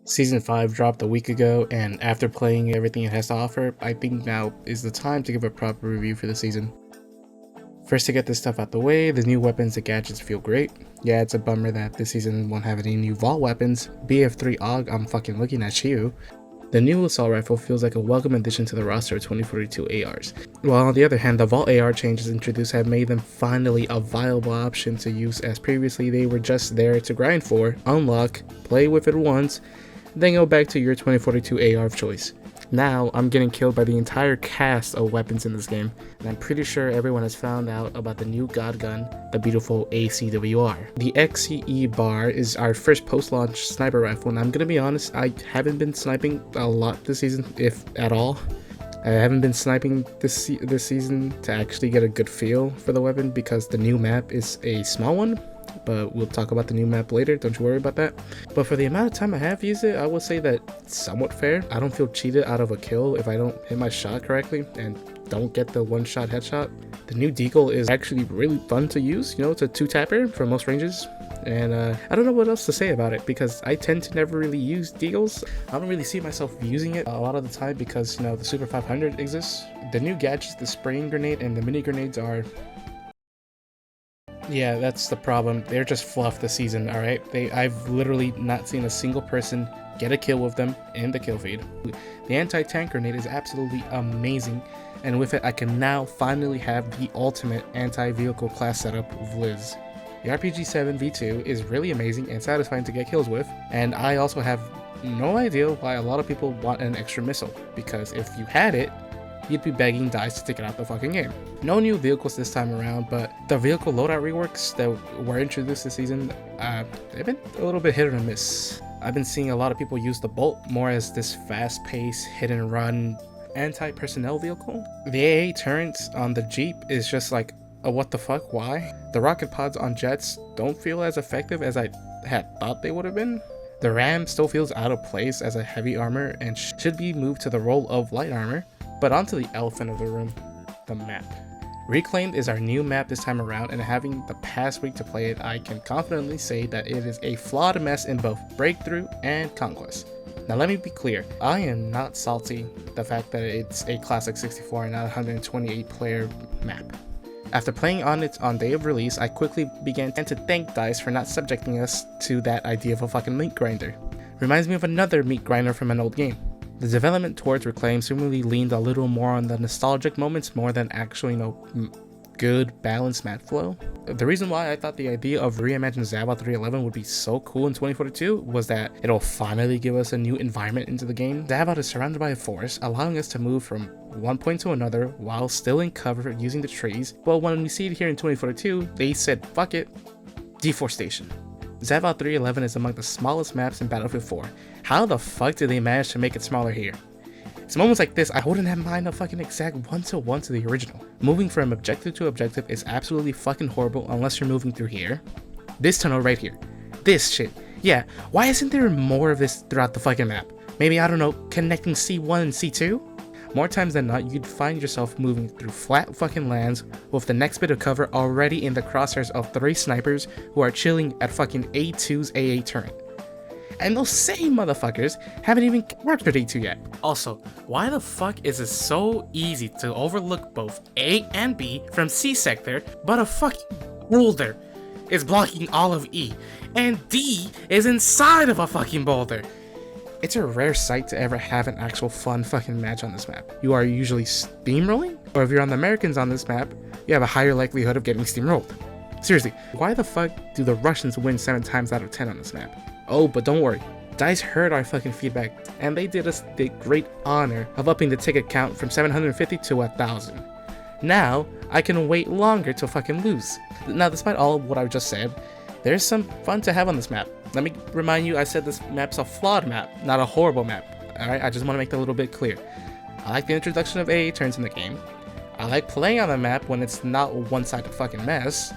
Season 5 dropped a week ago, and after playing everything it has to offer, I think now is the time to give a proper review for the season. First, to get this stuff out the way, the new weapons and gadgets feel great. Yeah, it's a bummer that this season won't have any new vault weapons. BF3 AUG, I'm fucking looking at you. The new assault rifle feels like a welcome addition to the roster of 2042 ARs. While on the other hand, the vault AR changes introduced have made them finally a viable option to use, as previously they were just there to grind for, unlock, play with it once, then go back to your 2042 AR of choice. Now, I'm getting killed by the entire cast of weapons in this game, and I'm pretty sure everyone has found out about the new god gun, the beautiful ACWR. The XCE bar is our first post-launch sniper rifle, and I'm gonna be honest, I haven't been sniping a lot this season, if at all. I haven't been sniping this season to actually get a good feel for the weapon because the new map is a small one, but we'll talk about the new map later, don't you worry about that. But for the amount of time I have used it, I will say that it's somewhat fair. I don't feel cheated out of a kill if I don't hit my shot correctly and don't get the one-shot headshot. The new deagle is actually really fun to use, you know, it's a two-tapper for most ranges. And I don't know what else to say about it because I tend to never really use deagles. I don't really see myself using it a lot of the time because, you know, the Super 500 exists. The new gadgets, the spraying grenade and the mini grenades are... yeah, that's the problem. They're just fluff this season, alright? I've literally not seen a single person get a kill with them in the kill feed. The anti-tank grenade is absolutely amazing, and with it I can now finally have the ultimate anti-vehicle class setup with Liz. The RPG-7 V2 is really amazing and satisfying to get kills with, and I also have no idea why a lot of people want an extra missile, because if you had it, you'd be begging DICE to take it out the fucking game. No new vehicles this time around, but the vehicle loadout reworks that were introduced this season, they've been a little bit hit or miss. I've been seeing a lot of people use the Bolt more as this fast-paced, hit-and-run anti-personnel vehicle. The AA turret on the Jeep is just like, what the fuck, why? The rocket pods on jets don't feel as effective as I had thought they would have been. The Ram still feels out of place as a heavy armor and should be moved to the role of light armor. But onto the elephant of the room, the map. Reclaimed is our new map this time around, and having the past week to play it, I can confidently say that it is a flawed mess in both Breakthrough and Conquest. Now let me be clear, I am not salty the fact that it's a classic 64 and not 128 player map. After playing on it on day of release, I quickly began to thank DICE for not subjecting us to that idea of a fucking meat grinder. Reminds me of another meat grinder from an old game. The development towards Reclaim seemingly leaned a little more on the nostalgic moments more than actual, good balanced map flow. The reason why I thought the idea of reimagined Zavod 311 would be so cool in 2042 was that it'll finally give us a new environment into the game. Zavod is surrounded by a forest, allowing us to move from one point to another while still in cover using the trees. But when we see it here in 2042, they said fuck it, deforestation. Zavod 311 is among the smallest maps in Battlefield 4. How the fuck did they manage to make it smaller here? It's moments like this I wouldn't have mind a fucking exact 1-to-1 to the original. Moving from objective to objective is absolutely fucking horrible unless you're moving through here. This tunnel right here. This shit. Yeah, why isn't there more of this throughout the fucking map? Maybe, I don't know, connecting C1 and C2? More times than not, you'd find yourself moving through flat fucking lands with the next bit of cover already in the crosshairs of 3 snipers who are chilling at fucking A2's AA turret. And those same motherfuckers haven't even captured A2 yet. Also, why the fuck is it so easy to overlook both A and B from C sector, but a fucking boulder is blocking all of E, and D is inside of a fucking boulder? It's a rare sight to ever have an actual fun fucking match on this map. You are usually steamrolling, or if you're on the Americans on this map, you have a higher likelihood of getting steamrolled. Seriously, why the fuck do the Russians win 7 times out of 10 on this map? Oh, but don't worry, DICE heard our fucking feedback, and they did us the great honor of upping the ticket count from 750 to 1,000. Now, I can wait longer to fucking lose. Now, despite all of what I've just said, there's some fun to have on this map. Let me remind you, I said this map's a flawed map, not a horrible map. Alright, I just want to make that a little bit clear. I like the introduction of AA turns in the game. I like playing on the map when it's not a one-sided fucking mess.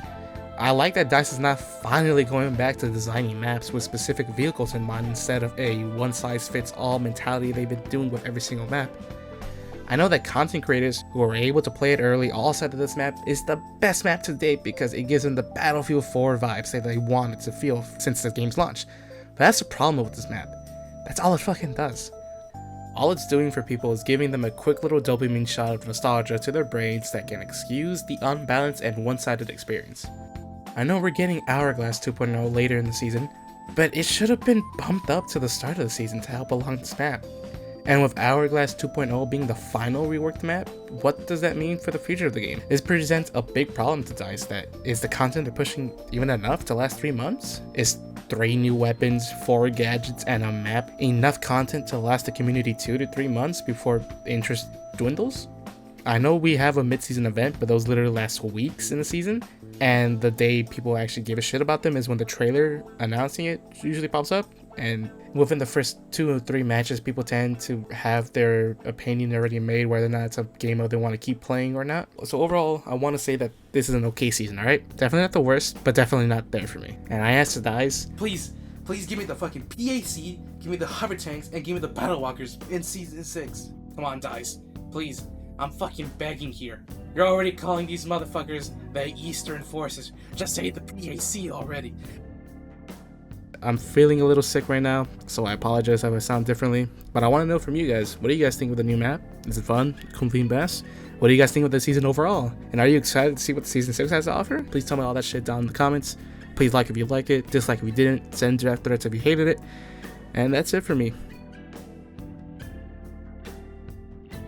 I like that DICE is not finally going back to designing maps with specific vehicles in mind instead of a one-size-fits-all mentality they've been doing with every single map. I know that content creators who were able to play it early all said that this map is the best map to date because it gives them the Battlefield 4 vibes that they wanted to feel since the game's launch. But that's the problem with this map. That's all it fucking does. All it's doing for people is giving them a quick little dopamine shot of nostalgia to their brains that can excuse the unbalanced and one-sided experience. I know we're getting Hourglass 2.0 later in the season, but it should have been bumped up to the start of the season to help along this map. And with Hourglass 2.0 being the final reworked map, what does that mean for the future of the game? This presents a big problem to DICE. That is the content they're pushing even enough to last 3 months? Is 3 new weapons, 4 gadgets, and a map enough content to last the community 2 to 3 months before interest dwindles? I know we have a mid-season event, but those literally last weeks in the season, and the day people actually give a shit about them is when the trailer announcing it usually pops up, and within the first 2 or 3 matches, people tend to have their opinion already made whether or not it's a game mode they want to keep playing or not. So overall, I want to say that this is an okay season, alright? Definitely not the worst, but definitely not there for me. And I asked the DICE, please give me the fucking PAC, give me the hover tanks, and give me the battle walkers in season 6. Come on, DICE, please. I'm fucking begging here. You're already calling these motherfuckers the Eastern Forces. Just say the PAC already. I'm feeling a little sick right now, so I apologize if I sound differently. But I want to know from you guys, what do you guys think of the new map? Is it fun? Complete best? What do you guys think of the season overall? And are you excited to see what season 6 has to offer? Please tell me all that shit down in the comments. Please like if you liked it, dislike if you didn't, send draft threats if you hated it. And that's it for me.